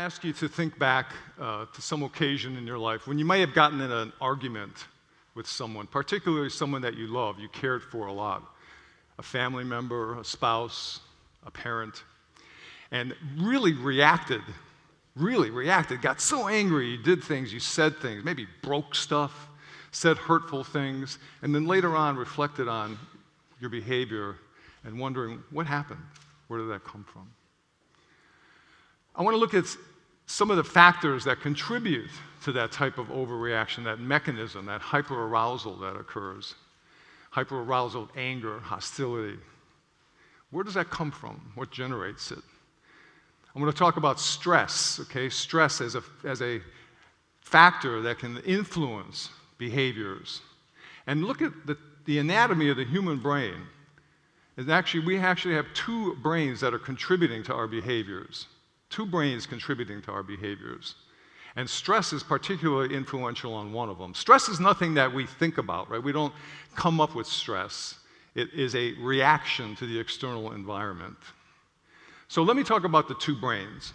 ask you to think back to some occasion in your life when you might have gotten in an argument with someone, particularly someone that you love, you cared for a lot, a family member, a spouse, a parent, and really reacted, got so angry, you did things, you said things, maybe broke stuff, said hurtful things, and then later on reflected on your behavior and wondering, what happened? Where did that come from? I want to look at some of the factors that contribute to that type of overreaction, that mechanism, that hyperarousal that occurs. Hyperarousal, anger, hostility. Where does that come from? What generates it? I'm going to talk about stress, okay? Stress as a factor that can influence behaviors. And look at the anatomy of the human brain. We actually have two brains that are contributing to our behaviors. Two brains contributing to our behaviors. And stress is particularly influential on one of them. Stress is nothing that we think about, right? We don't come up with stress. It is a reaction to the external environment. So let me talk about the two brains.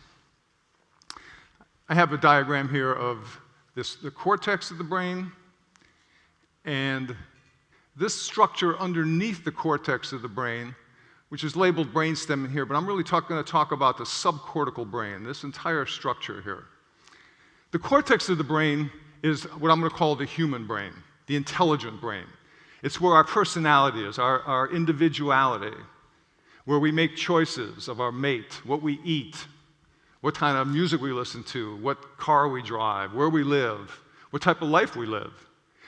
I have a diagram here of the cortex of the brain, and this structure underneath the cortex of the brain, which is labeled brainstem here, but I'm really going to talk about the subcortical brain, this entire structure here. The cortex of the brain is what I'm going to call the human brain, the intelligent brain. It's where our personality is, our individuality, where we make choices of our mate, what we eat, what kind of music we listen to, what car we drive, where we live, what type of life we live.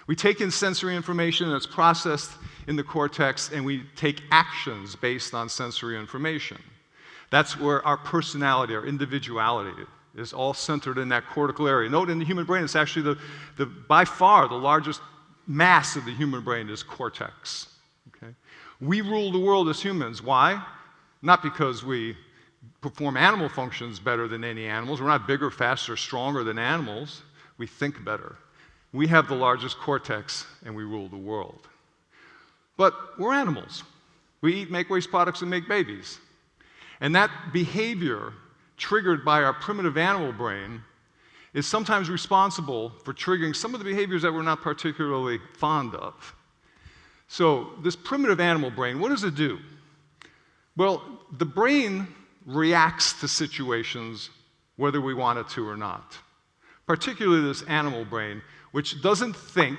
We take in sensory information and it's processed in the cortex, and we take actions based on sensory information. That's where our personality, our individuality is all centered in that cortical area. Note in the human brain, it's actually by far the largest mass of the human brain is cortex. Okay? We rule the world as humans. Why? Not because we perform animal functions better than any animals. We're not bigger, faster, stronger than animals. We think better. We have the largest cortex, and we rule the world. But we're animals. We eat, make waste products, and make babies. And that behavior, triggered by our primitive animal brain, is sometimes responsible for triggering some of the behaviors that we're not particularly fond of. So this primitive animal brain, what does it do? Well, the brain reacts to situations whether we want it to or not. Particularly this animal brain, which doesn't think,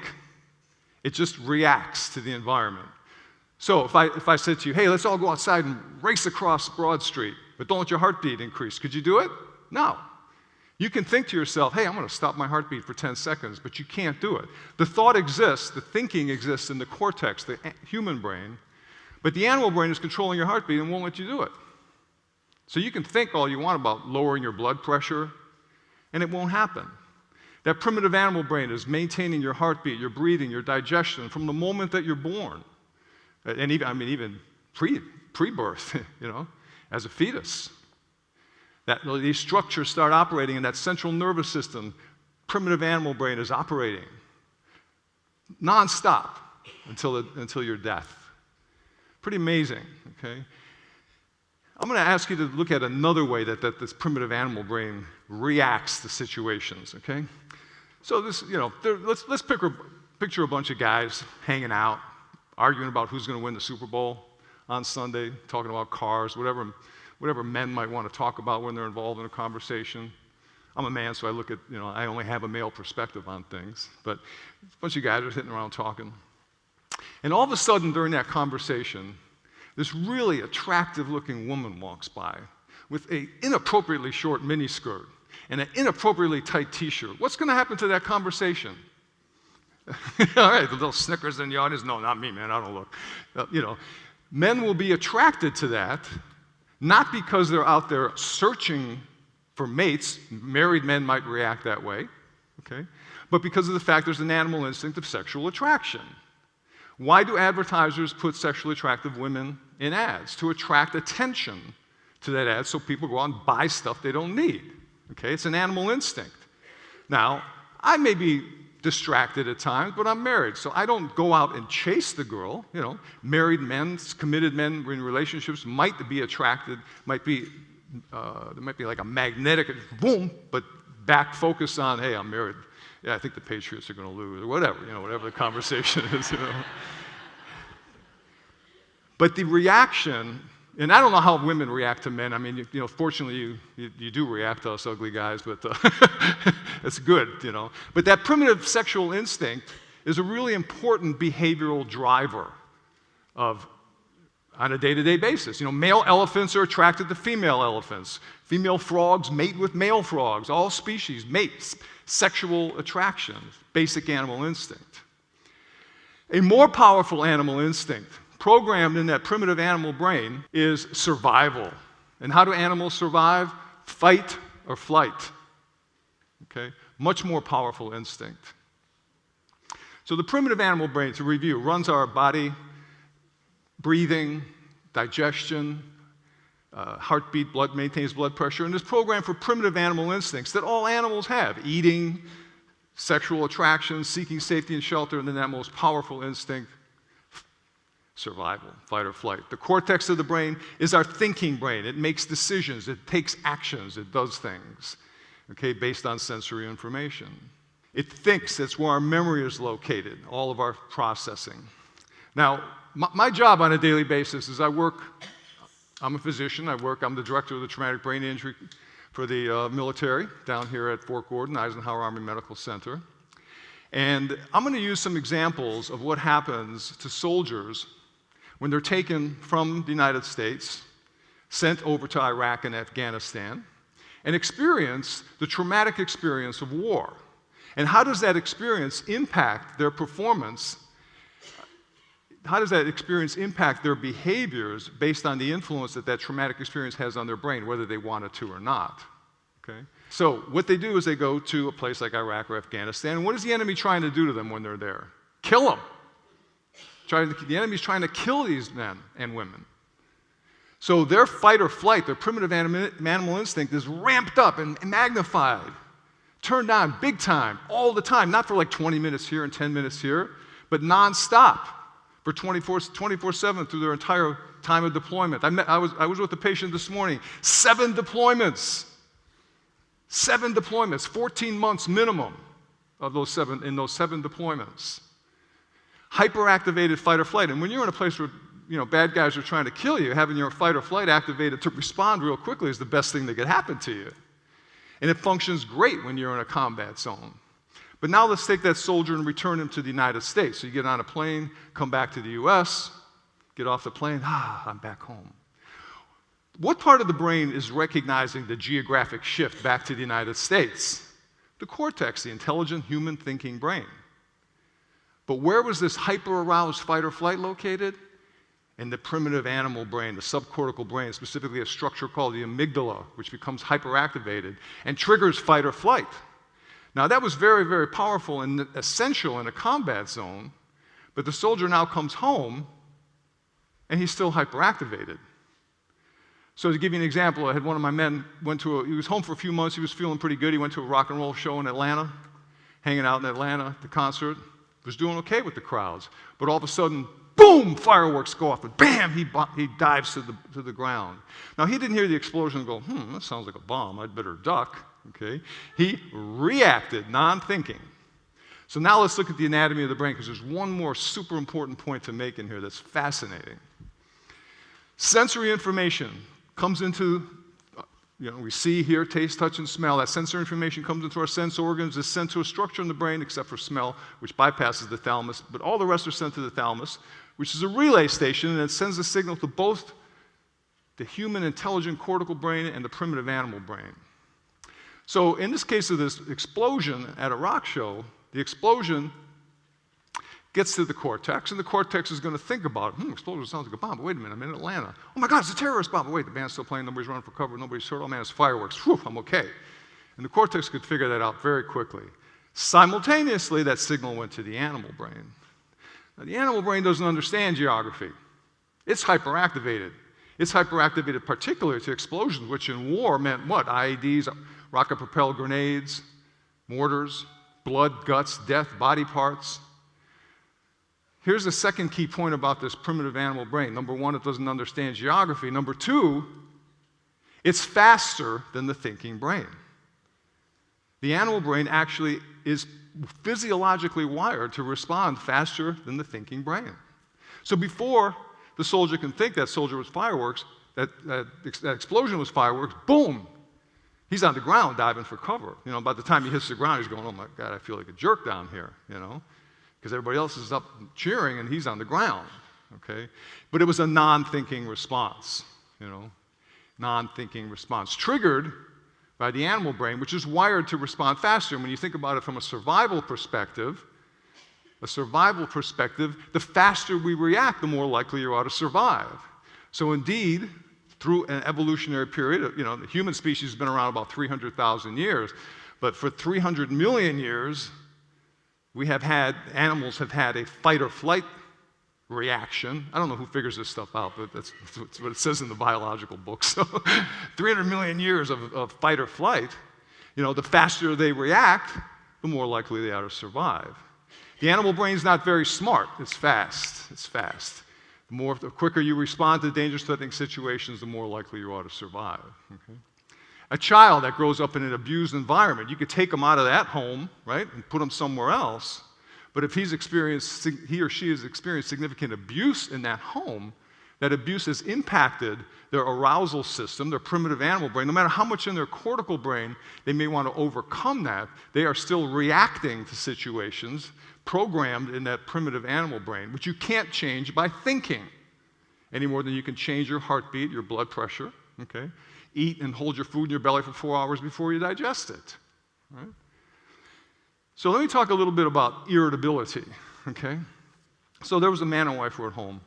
it just reacts to the environment. So if I said to you, hey, let's all go outside and race across Broad Street, but don't let your heartbeat increase, could you do it? No. You can think to yourself, hey, I'm going to stop my heartbeat for 10 seconds, but you can't do it. The thought exists, the thinking exists in the cortex, the human brain, but the animal brain is controlling your heartbeat and won't let you do it. So you can think all you want about lowering your blood pressure, and it won't happen. That primitive animal brain is maintaining your heartbeat, your breathing, your digestion from the moment that you're born. And even pre-birth, as a fetus. These structures start operating in that central nervous system. Primitive animal brain is operating nonstop until your death. Pretty amazing, okay? I'm going to ask you to look at another way that this primitive animal brain reacts to situations, okay? So this, let's picture a bunch of guys hanging out, arguing about who's going to win the Super Bowl on Sunday, talking about cars, whatever men might want to talk about when they're involved in a conversation. I'm a man, so I look at, I only have a male perspective on things. But a bunch of guys are sitting around talking. And all of a sudden, during that conversation, this really attractive-looking woman walks by with an inappropriately short miniskirt and an inappropriately tight T-shirt. What's going to happen to that conversation? All right, the little snickers in the audience. No, not me, man. I don't look. Men will be attracted to that, not because they're out there searching for mates. Married men might react that way, okay? But because of the fact there's an animal instinct of sexual attraction. Why do advertisers put sexually attractive women in ads? To attract attention to that ad so people go out and buy stuff they don't need. Okay, it's an animal instinct. Now, I may be distracted at times, but I'm married, so I don't go out and chase the girl. Married men, committed men in relationships might be attracted, might be there might be like a magnetic boom, but back focus on, hey, I'm married. Yeah, I think the Patriots are going to lose, or whatever, whatever the conversation is. But the reaction, and I don't know how women react to men. I mean, fortunately, you do react to us ugly guys, but it's good, But that primitive sexual instinct is a really important behavioral driver on a day-to-day basis. Male elephants are attracted to female elephants. Female frogs mate with male frogs. All species mate. Sexual attraction, basic animal instinct. A more powerful animal instinct programmed in that primitive animal brain is survival. And how do animals survive? Fight or flight. Okay? Much more powerful instinct. So the primitive animal brain, to review, runs our body, breathing, digestion, heartbeat, maintains blood pressure, and is programmed for primitive animal instincts that all animals have: eating, sexual attraction, seeking safety and shelter, and then that most powerful instinct, survival, fight or flight. The cortex of the brain is our thinking brain. It makes decisions, it takes actions, it does things, based on sensory information. It thinks. That's where our memory is located, all of our processing. Now, my job on a daily basis is I'm a physician. I'm the director of the traumatic brain injury for the military down here at Fort Gordon, Eisenhower Army Medical Center. And I'm going to use some examples of what happens to soldiers when they're taken from the United States, sent over to Iraq and Afghanistan, and experience the traumatic experience of war. And how does that experience impact their performance? How does that experience impact their behaviors based on the influence that traumatic experience has on their brain, whether they want it to or not? So what they do is they go to a place like Iraq or Afghanistan, and what is the enemy trying to do to them when they're there? Kill them. The enemy's trying to kill these men and women. So their fight or flight, their primitive animal instinct is ramped up and magnified, turned on big time, all the time, not for like 20 minutes here and 10 minutes here, but nonstop. For 24/7 through their entire time of deployment. I was with a patient this morning. 7 deployments. 7 deployments. 14 months minimum of those 7 deployments. Hyperactivated fight or flight. And when you're in a place where bad guys are trying to kill you, having your fight or flight activated to respond real quickly is the best thing that could happen to you. And it functions great when you're in a combat zone. But now let's take that soldier and return him to the United States. So you get on a plane, come back to the U.S., get off the plane, I'm back home. What part of the brain is recognizing the geographic shift back to the United States? The cortex, the intelligent human thinking brain. But where was this hyper-aroused fight or flight located? In the primitive animal brain, the subcortical brain, specifically a structure called the amygdala, which becomes hyperactivated and triggers fight or flight. Now, that was very, very powerful and essential in a combat zone, but the soldier now comes home, and he's still hyperactivated. So to give you an example, I had one of my men he was home for a few months, he was feeling pretty good, he went to a rock and roll show in Atlanta, hanging out in Atlanta, the concert, was doing okay with the crowds, but all of a sudden, boom, fireworks go off, and bam, he dives to the ground. Now, he didn't hear the explosion and go, that sounds like a bomb, I'd better duck. He reacted, non-thinking. So now let's look at the anatomy of the brain, because there's one more super important point to make in here that's fascinating. Sensory information comes into, we see, hear, taste, touch, and smell. That sensory information comes into our sense organs, is sent to a structure in the brain, except for smell, which bypasses the thalamus, but all the rest are sent to the thalamus, which is a relay station, and it sends a signal to both the human intelligent cortical brain and the primitive animal brain. So in this case of this explosion at a rock show, the explosion gets to the cortex, and the cortex is going to think about it. Explosion sounds like a bomb, but wait a minute, I'm in Atlanta. Oh my God, it's a terrorist bomb. But wait, the band's still playing, nobody's running for cover, nobody's hurt. Oh man, it's fireworks. Whew, I'm okay. And the cortex could figure that out very quickly. Simultaneously, that signal went to the animal brain. Now, the animal brain doesn't understand geography. It's hyperactivated. It's hyperactivated particularly to explosions, which in war meant what? IEDs, rocket-propelled grenades, mortars, blood, guts, death, body parts. Here's the second key point about this primitive animal brain. Number one, it doesn't understand geography. Number two, It's faster than the thinking brain. The animal brain actually is physiologically wired to respond faster than the thinking brain. So before the soldier can think that soldier was fireworks, that explosion was fireworks, boom, he's on the ground diving for cover. By the time he hits the ground, he's going, oh my God, I feel like a jerk down here, because everybody else is up cheering and he's on the ground, okay? But it was a non-thinking response, non-thinking response, triggered by the animal brain, which is wired to respond faster. And when you think about it from a survival perspective, the faster we react, the more likely you are to survive. So indeed, through an evolutionary period, the human species has been around about 300,000 years, but for 300 million years, animals have had a fight or flight reaction. I don't know who figures this stuff out, but that's what it says in the biological books. So 300 million years of fight or flight, the faster they react, the more likely they are to survive. The animal brain's not very smart. It's fast. The quicker you respond to dangerous, threatening situations, the more likely you are to survive. Okay? A child that grows up in an abused environment, you could take them out of that home, right, and put them somewhere else. But if he or she has experienced significant abuse in that home, that abuse has impacted their arousal system, their primitive animal brain. No matter how much in their cortical brain they may want to overcome that, they are still reacting to situations programmed in that primitive animal brain, which you can't change by thinking any more than you can change your heartbeat, your blood pressure, okay? Eat and hold your food in your belly for 4 hours before you digest it, right? So let me talk a little bit about irritability, okay? So there was a man and wife who were at home,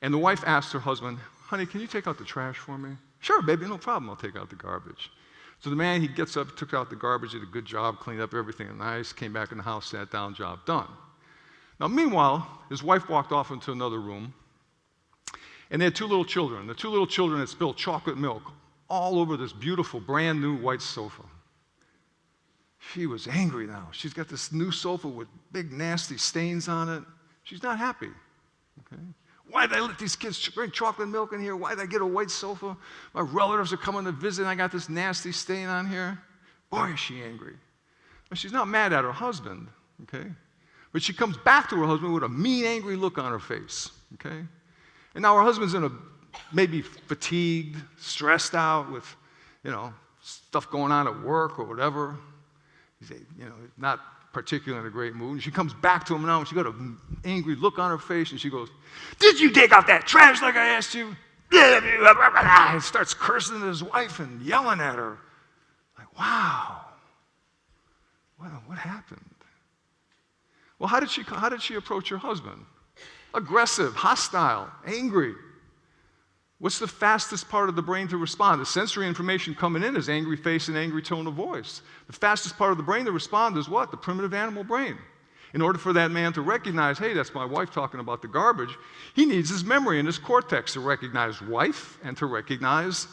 and the wife asked her husband, honey, can you take out the trash for me? Sure, baby, no problem, I'll take out the garbage. So the man, he gets up, took out the garbage, did a good job, cleaned up everything nice, came back in the house, sat down, job done. Now, meanwhile, his wife walked off into another room, and they had 2 little children. The 2 little children had spilled chocolate milk all over this beautiful, brand new white sofa. She was angry now. She's got this new sofa with big, nasty stains on it. She's not happy. Okay? Why did I let these kids drink chocolate milk in here? Why did I get a white sofa? My relatives are coming to visit, and I got this nasty stain on here. Boy, is she angry. But she's not mad at her husband, okay? But she comes back to her husband with a mean, angry look on her face, okay? And now her husband's maybe fatigued, stressed out with, stuff going on at work or whatever. He's, not particularly in a great mood. And she comes back to him now, and she got an angry look on her face, and she goes, did you take out that trash like I asked you? And starts cursing at his wife and yelling at her. Like, wow, what happened? Well, how did she approach her husband? Aggressive, hostile, angry. What's the fastest part of the brain to respond? The sensory information coming in is angry face and angry tone of voice. The fastest part of the brain to respond is what? The primitive animal brain. In order for that man to recognize, hey, that's my wife talking about the garbage, he needs his memory and his cortex to recognize wife and to recognize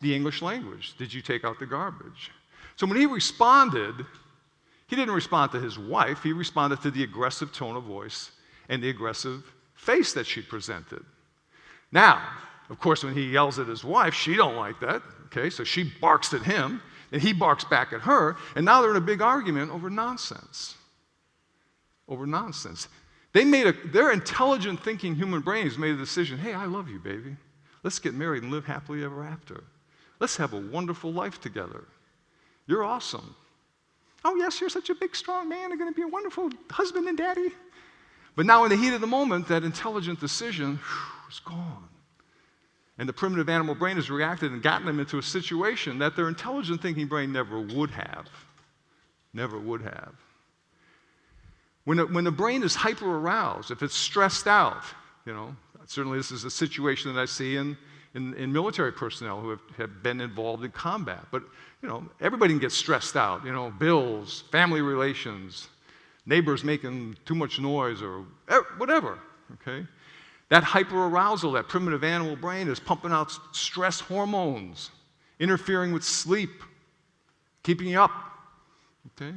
the English language. Did you take out the garbage? So when he responded, he didn't respond to his wife, he responded to the aggressive tone of voice and the aggressive face that she presented. Now, of course, when he yells at his wife, she don't like that, okay? So she barks at him, and he barks back at her, and now they're in a big argument over nonsense. Over nonsense. Their intelligent thinking human brains made a decision, hey, I love you, baby. Let's get married and live happily ever after. Let's have a wonderful life together. You're awesome. Oh, yes, you're such a big, strong man. You're going to be a wonderful husband and daddy. But now in the heat of the moment, that intelligent decision is gone. And the primitive animal brain has reacted and gotten them into a situation that their intelligent thinking brain never would have. Never would have. When the brain is hyper-aroused, if it's stressed out, certainly this is a situation that I see in military personnel who have been involved in combat. But, everybody can get stressed out, bills, family relations, neighbors making too much noise or whatever, okay? That hyperarousal, that primitive animal brain is pumping out stress hormones, interfering with sleep, keeping you up, okay?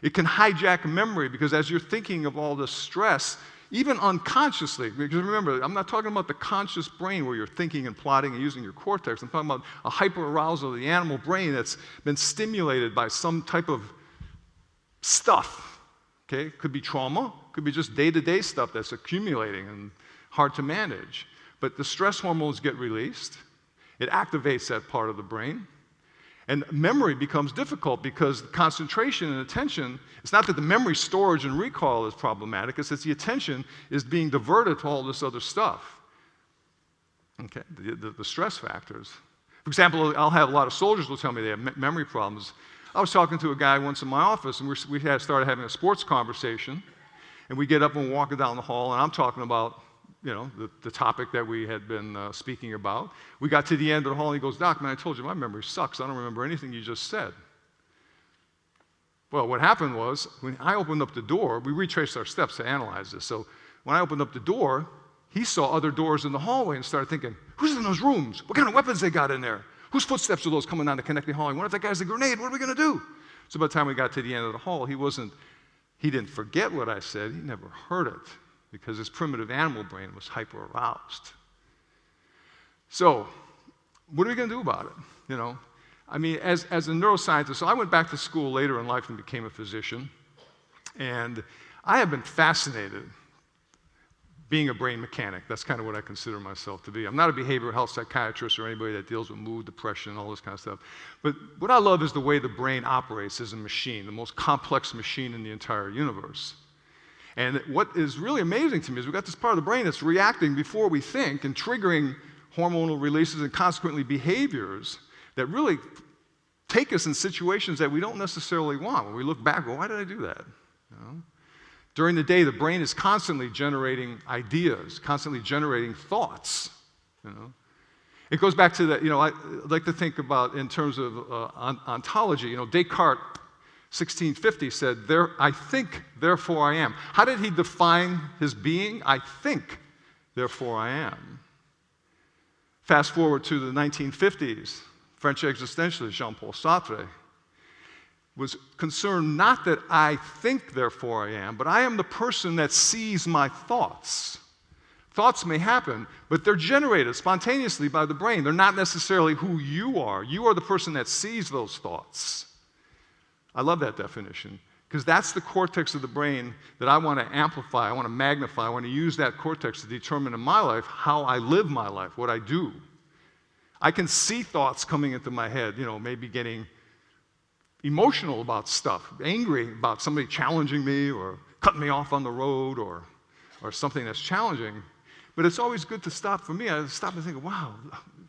It can hijack memory because as you're thinking of all this stress, even unconsciously. Because remember, I'm not talking about the conscious brain where you're thinking and plotting and using your cortex. I'm talking about a hyperarousal of the animal brain that's been stimulated by some type of stuff. Okay? Could be trauma, could be just day-to-day stuff that's accumulating and hard to manage. But the stress hormones get released. It activates that part of the brain. And memory becomes difficult because concentration and attention, it's not that the memory storage and recall is problematic, it's that the attention is being diverted to all this other stuff. Okay, the stress factors. For example, I'll have a lot of soldiers will tell me they have memory problems. I was talking to a guy once in my office, and we had started having a sports conversation, and we get up and we're walking down the hall, and I'm talking about the topic that we had been speaking about. We got to the end of the hall, and he goes, "Doc, man, I told you my memory sucks. I don't remember anything you just said." Well, what happened was, when I opened up the door, we retraced our steps to analyze this. So when I opened up the door, he saw other doors in the hallway and started thinking, who's in those rooms? What kind of weapons they got in there? Whose footsteps are those coming down the connecting hallway? What if that guy's a grenade? What are we going to do? So by the time we got to the end of the hall, he didn't forget what I said. He never heard it, because his primitive animal brain was hyper-aroused. So, what are we going to do about it? As a neuroscientist, so I went back to school later in life and became a physician, and I have been fascinated being a brain mechanic. That's kind of what I consider myself to be. I'm not a behavioral health psychiatrist or anybody that deals with mood, depression, all this kind of stuff. But what I love is the way the brain operates as a machine, the most complex machine in the entire universe. And what is really amazing to me is we've got this part of the brain that's reacting before we think and triggering hormonal releases and consequently behaviors that really take us in situations that we don't necessarily want. When we look back, well, why did I do that? During the day, the brain is constantly generating ideas, constantly generating thoughts. It goes back to that, I like to think about in terms of ontology. Descartes, 1650, said, I think, therefore I am. How did he define his being? I think, therefore I am. Fast forward to the 1950s, French existentialist Jean-Paul Sartre was concerned not that I think, therefore I am, but I am the person that sees my thoughts. Thoughts may happen, but they're generated spontaneously by the brain. They're not necessarily who you are. You are the person that sees those thoughts. I love that definition, because that's the cortex of the brain that I want to amplify, I want to magnify, I want to use that cortex to determine in my life how I live my life, what I do. I can see thoughts coming into my head, maybe getting emotional about stuff, angry about somebody challenging me or cutting me off on the road or something that's challenging. But it's always good to stop. For me, I stop and think, wow,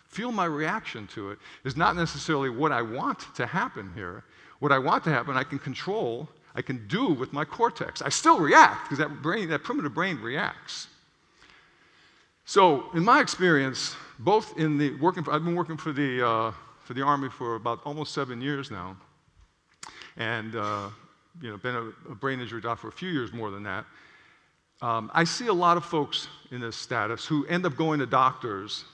feel my reaction to it is not necessarily what I want to happen here. What I want to happen, I can control, I can do with my cortex. I still react, because that primitive brain reacts. So, in my experience, both in I've been working for the Army for about almost 7 years now, and been a brain injury doc for a few years more than that. I see a lot of folks in this status who end up going to doctors,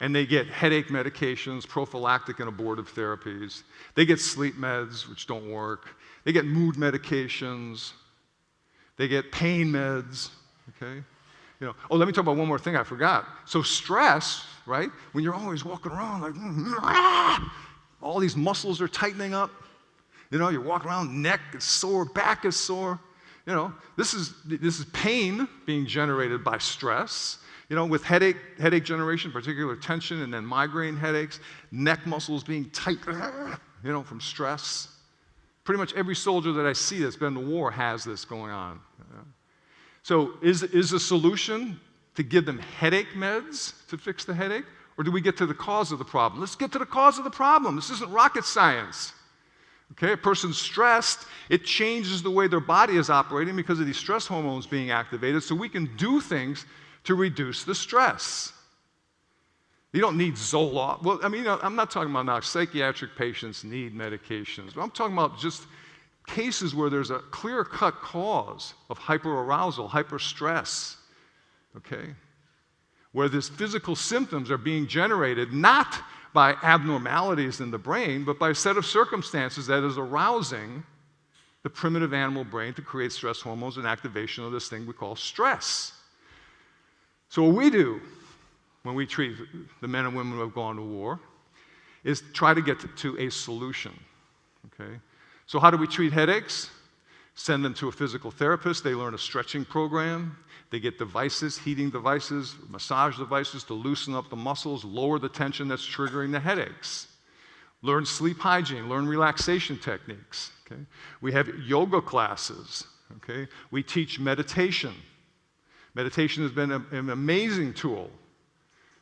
and they get headache medications, prophylactic and abortive therapies. They get sleep meds, which don't work. They get mood medications. They get pain meds, okay? Let me talk about one more thing I forgot. So stress, right? When you're always walking around like, all these muscles are tightening up. You're walking around, neck is sore, back is sore. This is pain being generated by stress. With headache generation, particular tension, and then migraine headaches, neck muscles being tight, from stress. Pretty much every soldier that I see that's been in the war has this going on. So is the solution to give them headache meds to fix the headache? Or do we get to the cause of the problem? Let's get to the cause of the problem. This isn't rocket science. Okay, a person's stressed, it changes the way their body is operating because of these stress hormones being activated, so we can do things to reduce the stress. You don't need Zoloft. Well, I'm not talking about now psychiatric patients need medications, but I'm talking about just cases where there's a clear-cut cause of hyperarousal, hyperstress, okay? Where these physical symptoms are being generated not by abnormalities in the brain, but by a set of circumstances that is arousing the primitive animal brain to create stress hormones and activation of this thing we call stress. So what we do when we treat the men and women who have gone to war is try to get to a solution, okay? So how do we treat headaches? Send them to a physical therapist. They learn a stretching program. They get devices, heating devices, massage devices to loosen up the muscles, lower the tension that's triggering the headaches. Learn sleep hygiene, learn relaxation techniques. Okay? We have yoga classes. Okay? We teach meditation. Meditation has been an amazing tool.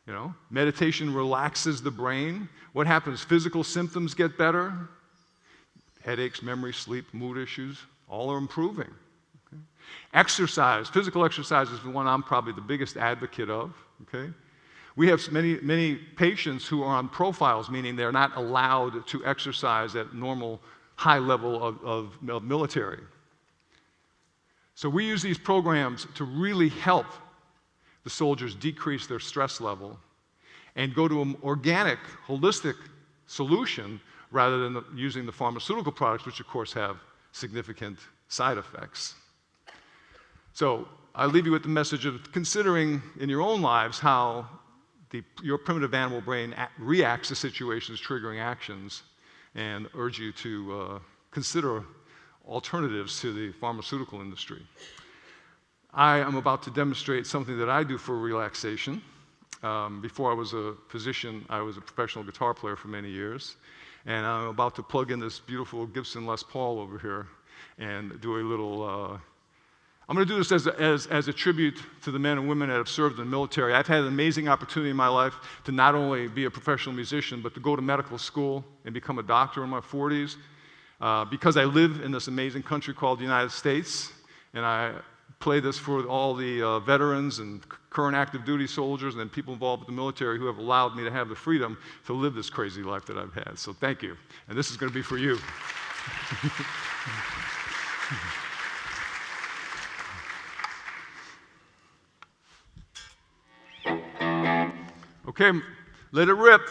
You know, meditation relaxes the brain. What happens? Physical symptoms get better. Headaches, memory, sleep, mood issues, all are improving. Okay? Exercise, physical exercise is the one I'm probably the biggest advocate of. Okay? We have many patients who are on profiles, meaning they're not allowed to exercise at normal high level of military. So we use these programs to really help the soldiers decrease their stress level and go to an organic, holistic solution rather than using the pharmaceutical products, which of course have significant side effects. So I leave you with the message of considering in your own lives how your primitive animal brain reacts to situations triggering actions, and urge you to consider alternatives to the pharmaceutical industry. I am about to demonstrate something that I do for relaxation. Before I was a physician, I was a professional guitar player for many years, and I'm about to plug in this beautiful Gibson Les Paul over here and do a little I'm going to do this as a tribute to the men and women that have served in the military. I've had an amazing opportunity in my life to not only be a professional musician, but to go to medical school and become a doctor in my 40s. Because I live in this amazing country called the United States, and I play this for all the veterans and current active duty soldiers and people involved with the military who have allowed me to have the freedom to live this crazy life that I've had. So thank you. And this is going to be for you. Okay, let it rip.